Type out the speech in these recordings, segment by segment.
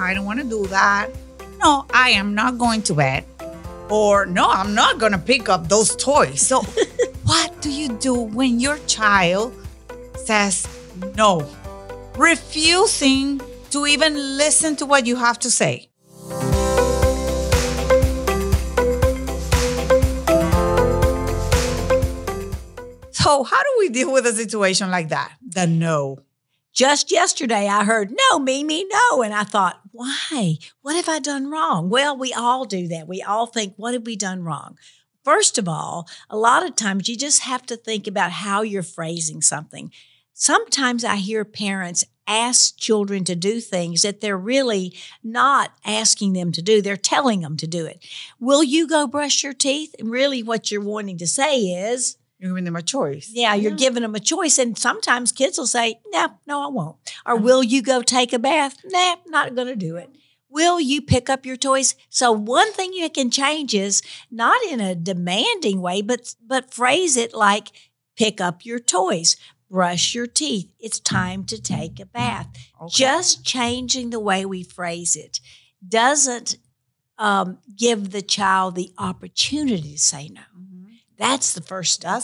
I don't want to do that. No, I am not going to bed. Or no, I'm not going to pick up those toys. So what do you do when your child says no, refusing to even listen to what you have to say? So how do we deal with a situation like that? The no. Just yesterday, I heard, no, Mimi, no. And I thought, why? What have I done wrong? Well, we all do that. We all think, what have we done wrong? First of all, a lot of times you just have to think about how you're phrasing something. Sometimes I hear parents ask children to do things that they're really not asking them to do. They're telling them to do it. Will you go brush your teeth? And really what you're wanting to say is, you're giving them a choice. Yeah, you're giving them a choice. And sometimes kids will say, no, I won't. Or will you go take a bath? Nah, not going to do it. Will you pick up your toys? So one thing you can change is not in a demanding way, but phrase it like, pick up your toys, brush your teeth. It's time to take a bath. Okay. Just changing the way we phrase it doesn't give the child the opportunity to say no. That's the first step.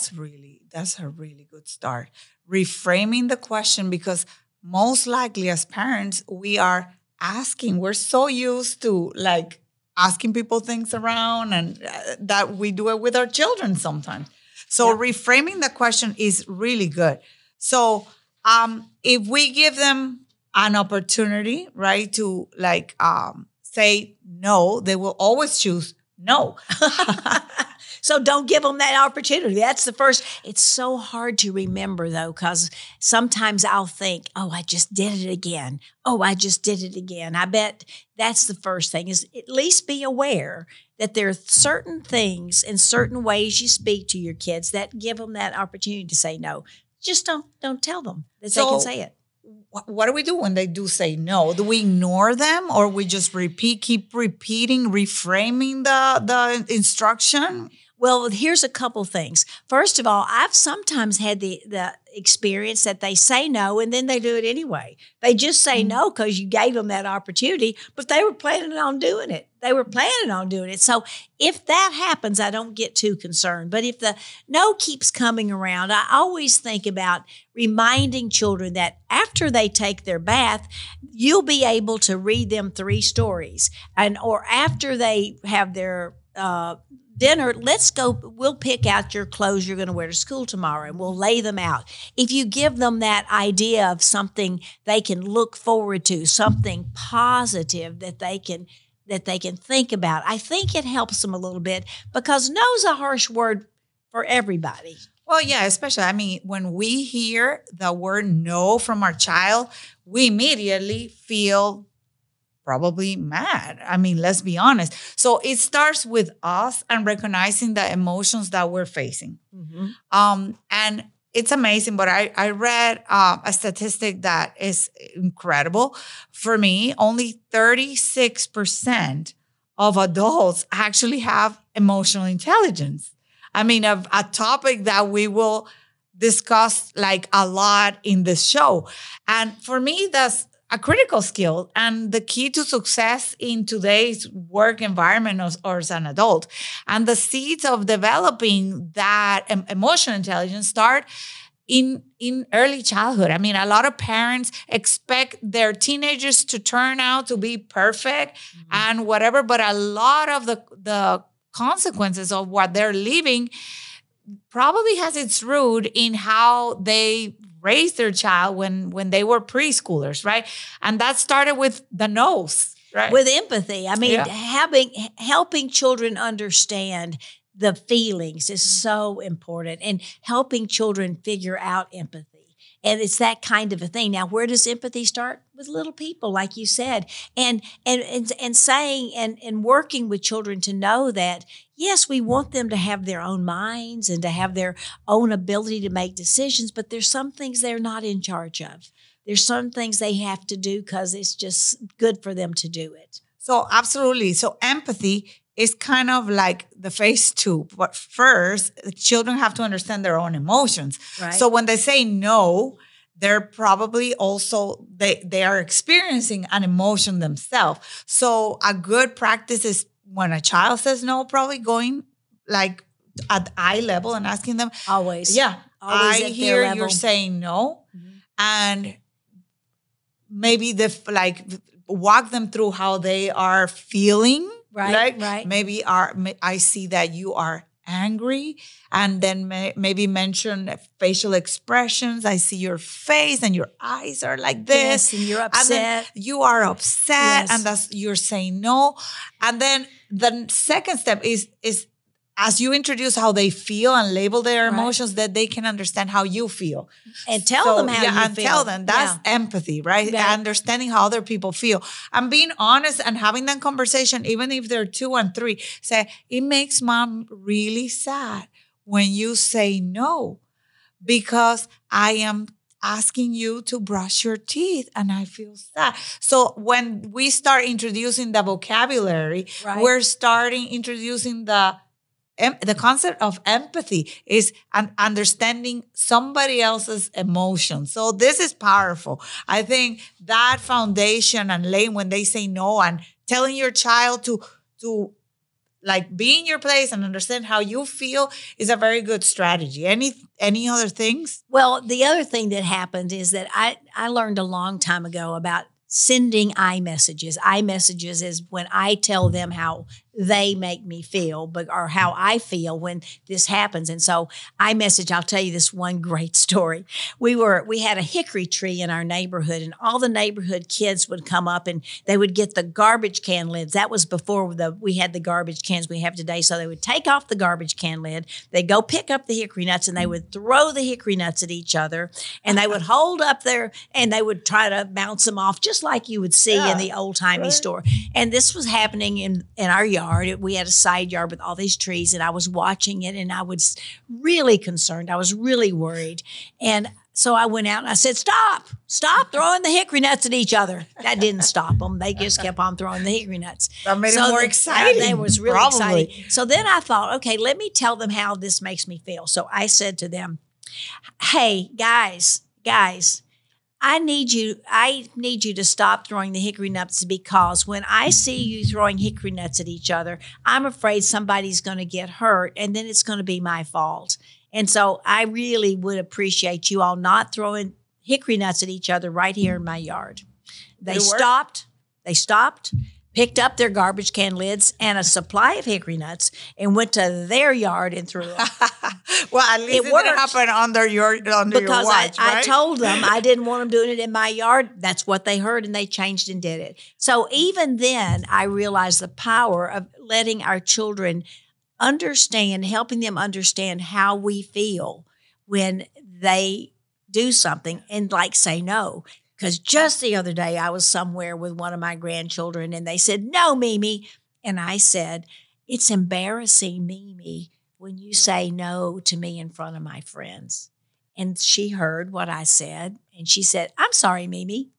That's a really good start. Reframing the question, because most likely as parents, we are asking. We're so used to like asking people things around, and that we do it with our children sometimes. So reframing the question is really good. So if we give them an opportunity, right, to like say no, they will always choose no. So don't give them that opportunity. That's the first. It's so hard to remember, though, because sometimes I'll think, oh, I just did it again. Oh, I just did it again. I bet that's the first thing, is at least be aware that there are certain things and certain ways you speak to your kids that give them that opportunity to say no. Just don't tell them that they can say it. What do we do when they do say no? Do we ignore them, or we just keep repeating, reframing the instruction? Well, here's a couple things. First of all, I've sometimes had the experience that they say no and then they do it anyway. They just say no because you gave them that opportunity, but they were planning on doing it. So if that happens, I don't get too concerned. But if the no keeps coming around, I always think about reminding children that after they take their bath, you'll be able to read them 3 stories. Or after they have their dinner, we'll pick out your clothes you're going to wear to school tomorrow and we'll lay them out. If you give them that idea of something they can look forward to, something positive that they can think about, I think it helps them a little bit, because no's a harsh word for everybody. Well, yeah, especially, when we hear the word no from our child, we immediately feel probably mad. Let's be honest. So it starts with us and recognizing the emotions that we're facing. Mm-hmm. And it's amazing, but I read a statistic that is incredible. For me, only 36% of adults actually have emotional intelligence. A topic that we will discuss like a lot in this show. And for me, that's a critical skill and the key to success in today's work environment or as an adult. And the seeds of developing that emotional intelligence start in early childhood. A lot of parents expect their teenagers to turn out to be perfect and whatever, but a lot of the consequences of what they're living probably has its root in how they raised their child when they were preschoolers, right? And that started with the no's, right? With empathy. Helping children understand the feelings is so important, and helping children figure out empathy. And it's that kind of a thing. Now, where does empathy start? With little people, like you said, and saying and working with children to know that, yes, we want them to have their own minds and to have their own ability to make decisions, but there's some things they're not in charge of. There's some things they have to do because it's just good for them to do it. So absolutely. So empathy is kind of like the phase 2. But first, children have to understand their own emotions. Right. So when they say no, they're probably also, they are experiencing an emotion themselves. So a good practice is when a child says no, probably going like at eye level and asking them, Always. yeah, Always I at hear their level. you're saying no. Mhm. And maybe walk them through how they are feeling. Right, Like right. maybe I see that you are angry, and then maybe mention facial expressions. I see your face and your eyes are like this. Yes, and you're And then upset. you are upset, Yes. and you're saying no. And then the second step is as you introduce how they feel and label their Right. emotions, that they can understand how you feel. And tell them how you and feel. tell them that's empathy, right? Right. Understanding how other people feel and being honest and having that conversation, even if they're 2 and 3. Say, it makes mom really sad when you say no, because I am asking you to brush your teeth and I feel sad. So when we start introducing the vocabulary, Right. we're starting introducing the concept of empathy is understanding somebody else's emotions. So this is powerful. I think that foundation and laying when they say no and telling your child to like be in your place and understand how you feel is a very good strategy. Any other things? Well, the other thing that happened is that I learned a long time ago about sending iMessages. iMessages is when I tell them how they make me feel, or how I feel when this happens. And so iMessage, I'll tell you this one great story. We had a hickory tree in our neighborhood, and all the neighborhood kids would come up and they would get the garbage can lids. That was before we had the garbage cans we have today. So they would take off the garbage can lid, they'd go pick up the hickory nuts, and they would throw the hickory nuts at each other, and they would hold up there and they would try to bounce them off, just like you would see in the old-timey store. And this was happening in our yard. We had a side yard with all these trees, and I was watching it, and I was really concerned. I was really worried. And so I went out and I said, stop throwing the hickory nuts at each other. That didn't stop them. They just kept on throwing the hickory nuts. That made it more exciting. That was really Probably. exciting. So then I thought, okay, let me tell them how this makes me feel. So I said to them, hey, guys, I need you to stop throwing the hickory nuts, because when I see you throwing hickory nuts at each other, I'm afraid somebody's going to get hurt, and then it's going to be my fault. And so I really would appreciate you all not throwing hickory nuts at each other right here in my yard. They stopped, picked up their garbage can lids and a supply of hickory nuts and went to their yard and threw them. Well, at least it didn't happen under your watch, I right? told them I didn't want them doing it in my yard. That's what they heard, and they changed and did it. So even then, I realized the power of letting our children understand, helping them understand how we feel when they do something and like say no. Because just the other day, I was somewhere with one of my grandchildren, and they said, no, Mimi. And I said, it's embarrassing, Mimi, when you say no to me in front of my friends. And she heard what I said, and she said, I'm sorry, Mimi.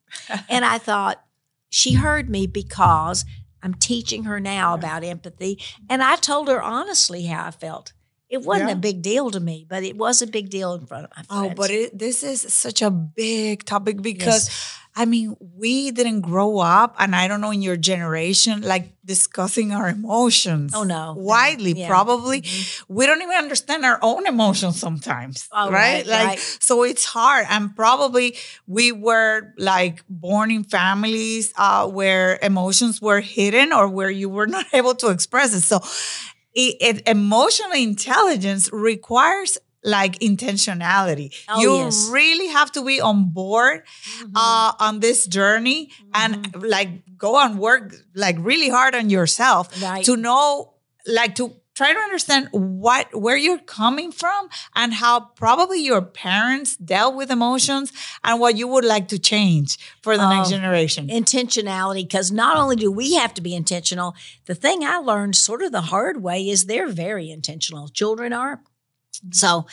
And I thought, she heard me because I'm teaching her now about empathy. And I told her honestly how I felt. It wasn't a big deal to me, but it was a big deal in front of my friends. Oh, but this is such a big topic because, I mean, we didn't grow up, and I don't know in your generation, like discussing our emotions. Oh, no. Widely, Yeah. probably. Mm-hmm. We don't even understand our own emotions sometimes, Oh, right? right. So it's hard. And probably we were like born in families where emotions were hidden or where you were not able to express it. So emotional intelligence requires like intentionality. You really have to be on board on this journey and like go and work like really hard on yourself to know, like to try to understand where you're coming from and how probably your parents dealt with emotions and what you would like to change for the next generation. Intentionality, because not only do we have to be intentional, the thing I learned sort of the hard way is they're very intentional. Children are. So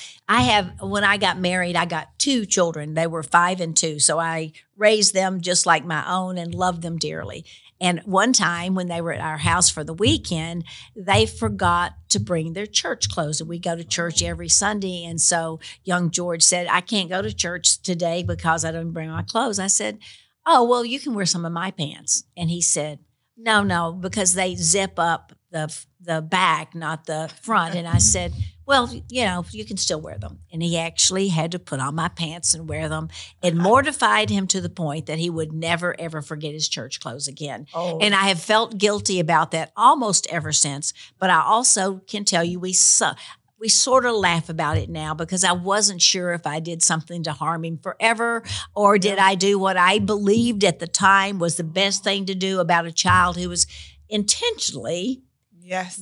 when I got married, I got 2 children. They were 5 and 2. So I raised them just like my own and loved them dearly. And one time when they were at our house for the weekend, they forgot to bring their church clothes. And we go to church every Sunday. And so young George said, I can't go to church today because I didn't bring my clothes. I said, oh, well, you can wear some of my pants. And he said, no, because they zip up the back, not the front. And I said, well, you can still wear them. And he actually had to put on my pants and wear them. It mortified him to the point that he would never, ever forget his church clothes again. Oh. And I have felt guilty about that almost ever since. But I also can tell you we sort of laugh about it now because I wasn't sure if I did something to harm him forever or did I do what I believed at the time was the best thing to do about a child who was intentionally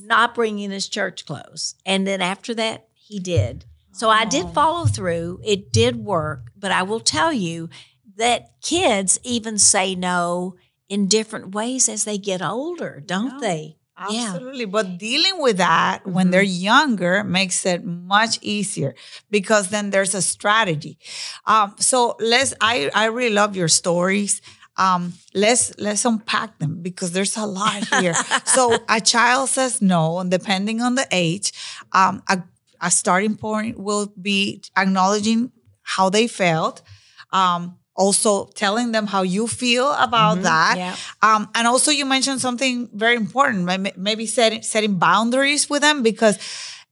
not bringing his church clothes. And then after that, he did. So I did follow through. It did work. But I will tell you that kids even say no in different ways as they get older, don't they? Absolutely. Yeah. But dealing with that when they're younger makes it much easier because then there's a strategy. So I really love your stories. Let's unpack them because there's a lot here. So a child says no, and depending on the age, a starting point will be acknowledging how they felt. Also telling them how you feel about that. Yeah. And also you mentioned something very important, maybe setting boundaries with them because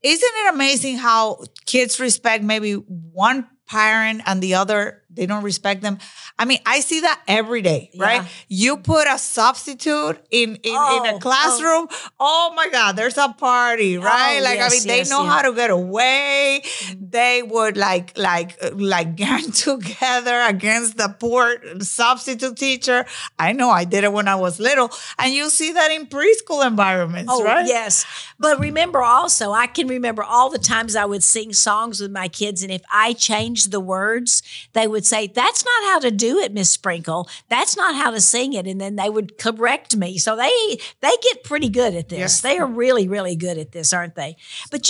isn't it amazing how kids respect maybe one parent and the other, they don't respect them? I mean, I see that every day, right? You put a substitute in a classroom. Oh my God, there's a party, right? They know how to get away. They would like gang together against the poor substitute teacher. I know I did it when I was little. And you see that in preschool environments, right? Yes. But remember also, I can remember all the times I would sing songs with my kids. And if I changed the words, they would say, that's not how to do it, Miss Sprinkle. That's not how to sing it. And then they would correct me. So they get pretty good at this. Yes. They are really, really good at this, aren't they? But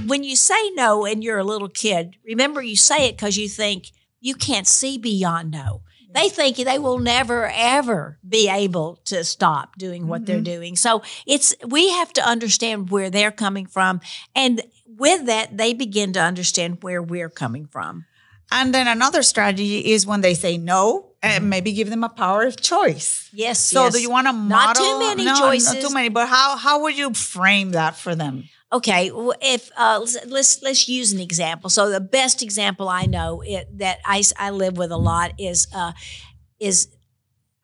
when you say no and you're a little kid, remember you say it because you think you can't see beyond no. They think they will never, ever be able to stop doing what they're doing. So we have to understand where they're coming from. And with that, they begin to understand where we're coming from. And then another strategy is when they say no, maybe give them a power of choice. Yes. So do you want to model? Not too many choices. Not too many, but how would you frame that for them? Okay, well, if let's use an example. So the best example I know that I live with a lot is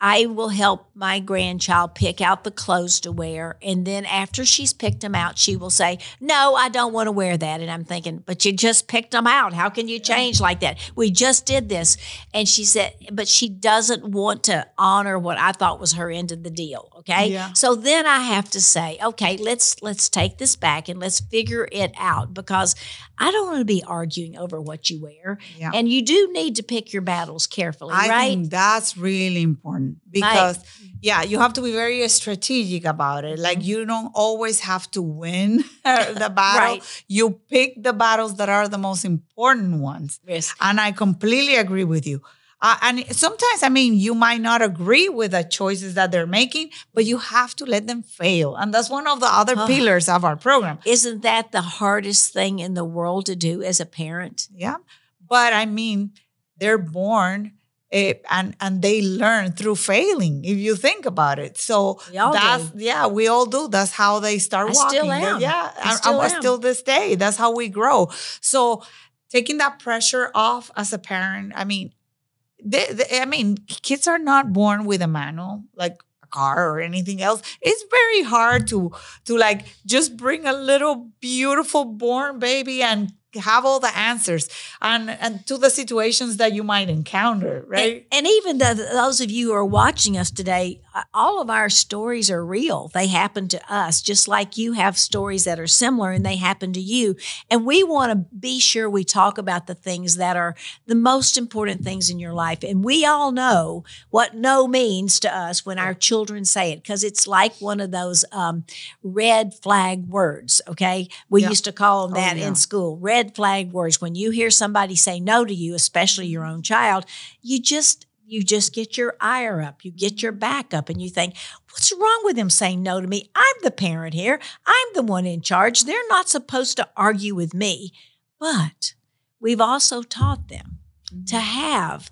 I will help my grandchild pick out the clothes to wear. And then after she's picked them out, she will say, no, I don't want to wear that. And I'm thinking, but you just picked them out. How can you change like that? We just did this. And she said, but she doesn't want to honor what I thought was her end of the deal. Okay. Yeah. So then I have to say, okay, let's take this back and let's figure it out because I don't want to be arguing over what you wear. Yeah. And you do need to pick your battles carefully, right? I think that's really important because, you have to be very strategic about it. Like you don't always have to win the battle. Right. You pick the battles that are the most important ones. Yes. And I completely agree with you. And sometimes, you might not agree with the choices that they're making, but you have to let them fail. And that's one of the other pillars of our program. Isn't that the hardest thing in the world to do as a parent? Yeah. But they're born and they learn through failing, if you think about it. So we all do. That's how they start walking. Still am. Yeah. I still this day. That's how we grow. So taking that pressure off as a parent, kids are not born with a manual like a car or anything else. It's very hard to like just bring a little beautiful born baby and have all the answers and to the situations that you might encounter, right? And even those of you who are watching us today, all of our stories are real. They happen to us, just like you have stories that are similar and they happen to you. And we want to be sure we talk about the things that are the most important things in your life. And we all know what no means to us when our children say it, because it's like one of those red flag words, okay? We used to call them that in school, red red flag words. When you hear somebody say no to you, especially your own child, you just get your ire up, you get your back up, and you think, what's wrong with them saying no to me? I'm the parent here. I'm the one in charge. They're not supposed to argue with me. But we've also taught them to have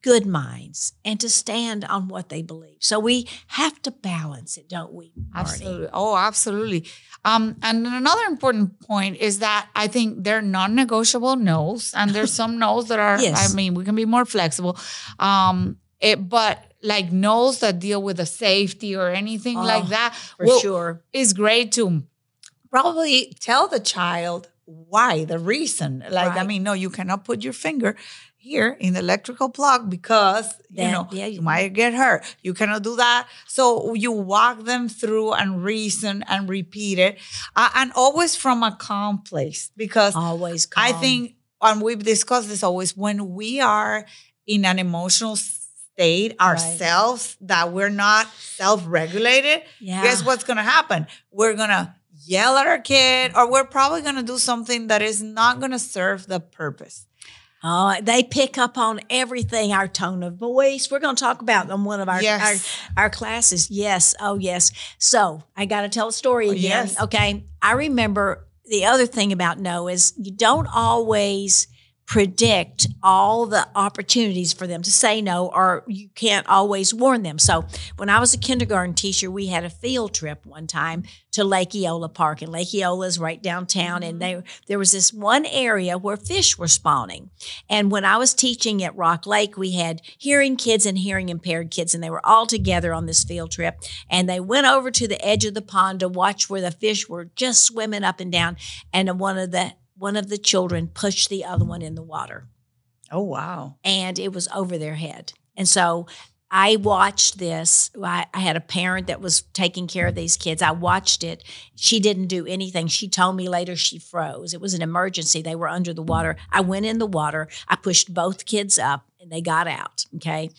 good minds and to stand on what they believe. So we have to balance it, don't we, Marnie? Absolutely. Oh, absolutely. And another important point is that I think they're non-negotiable no's, and there's some no's that are, Yes. I mean, we can be more flexible. But like no's that deal with the safety or anything like that, For sure. is great to probably tell the child why, the reason. Like, I Right. mean, no, you cannot put your finger here in the electrical plug because, you might get hurt. You cannot do that. So you walk them through and reason and repeat it. And always from a calm place, because Always calm. I think, and we've discussed this always, when we are in an emotional state ourselves, that we're not self-regulated, Yeah. guess what's going to happen? We're going to yell at our kid, or we're probably going to do something that is not going to serve the purpose. Oh, they pick up on everything, our tone of voice. We're going to talk about on one of our classes. Yes. Oh, yes. So I got to tell a story again. Yes. Okay. I remember the other thing about no is you don't always predict all the opportunities for them to say no, or you can't always warn them. So when I was a kindergarten teacher, we had a field trip one time to Lake Eola Park, and Lake Eola is right downtown. And there was this one area where fish were spawning. And when I was teaching at Rock Lake, we had hearing kids and hearing impaired kids, and they were all together on this field trip. And they went over to the edge of the pond to watch where the fish were just swimming up and down. And one of the children pushed the other one in the water. Oh, wow. And it was over their head. And so I watched this. I had a parent that was taking care of these kids. I watched it. She didn't do anything. She told me later she froze. It was an emergency. They were under the water. I went in the water. I pushed both kids up, and they got out, okay?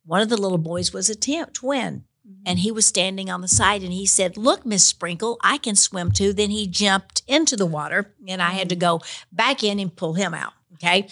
One of the little boys was a twin. And he was standing on the side, and he said, "Look, Miss Sprinkle, I can swim too." Then he jumped into the water, and I had to go back in and pull him out, okay?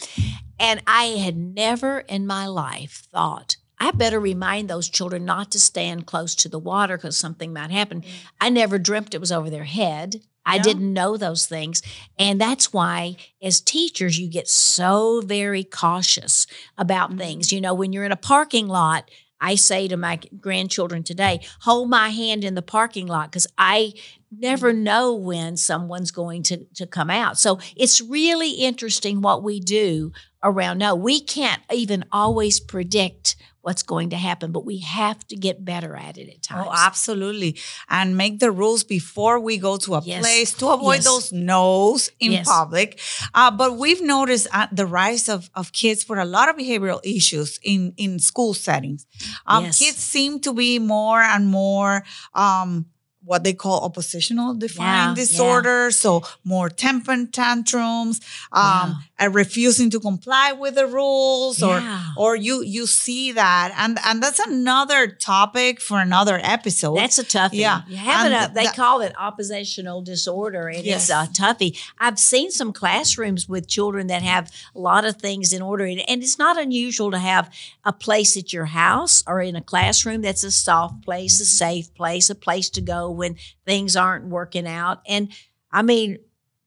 And I had never in my life thought, I better remind those children not to stand close to the water because something might happen. I never dreamt it was over their head. I didn't know those things. And that's why, as teachers, you get so very cautious about things. You know, when you're in a parking lot, I say to my grandchildren today, hold my hand in the parking lot, because I never know when someone's going to come out. So it's really interesting what we do around no. We can't even always predict what's going to happen, but we have to get better at it at times. Oh, absolutely. And make the rules before we go to a place to avoid those no's in public. But we've noticed the rise of kids with a lot of behavioral issues in school settings. Kids seem to be more and more what they call oppositional defiant disorder. So more temper tantrums, and refusing to comply with the rules, or you see that. And that's another topic for another episode. That's a toughie. Yeah. You have they call it oppositional disorder, and it's a toughie. I've seen some classrooms with children that have a lot of things in order. And it's not unusual to have a place at your house or in a classroom that's a soft place, a safe place, a place to go when things aren't working out. And I mean,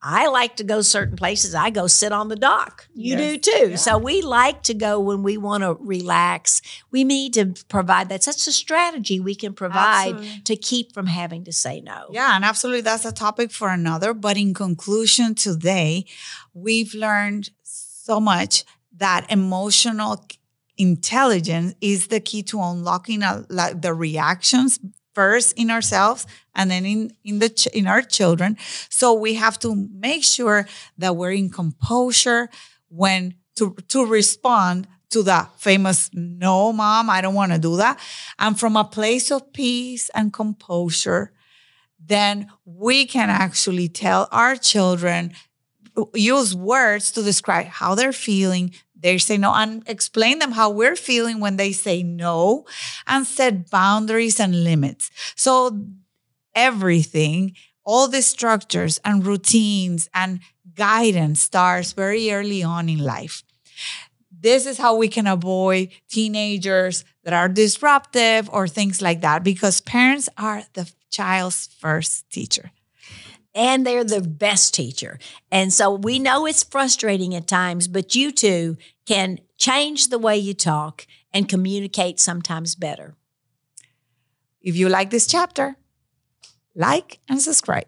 I like to go certain places. I go sit on the dock. You do too. Yeah. So we like to go when we want to relax. We need to provide that. That's a strategy we can provide to keep from having to say no. Yeah, and absolutely, that's a topic for another. But in conclusion today, we've learned so much that emotional intelligence is the key to unlocking the reactions first in ourselves and then in our children. So we have to make sure that we're in composure when to respond to the famous "No, Mom, I don't want to do that." And from a place of peace and composure, then we can actually tell our children, use words to describe how they're feeling. They say no, and explain them how we're feeling when they say no, and set boundaries and limits. So everything, all the structures and routines and guidance starts very early on in life. This is how we can avoid teenagers that are disruptive or things like that, because parents are the child's first teacher. And they're the best teacher. And so we know it's frustrating at times, but you two can change the way you talk and communicate sometimes better. If you like this chapter, like and subscribe.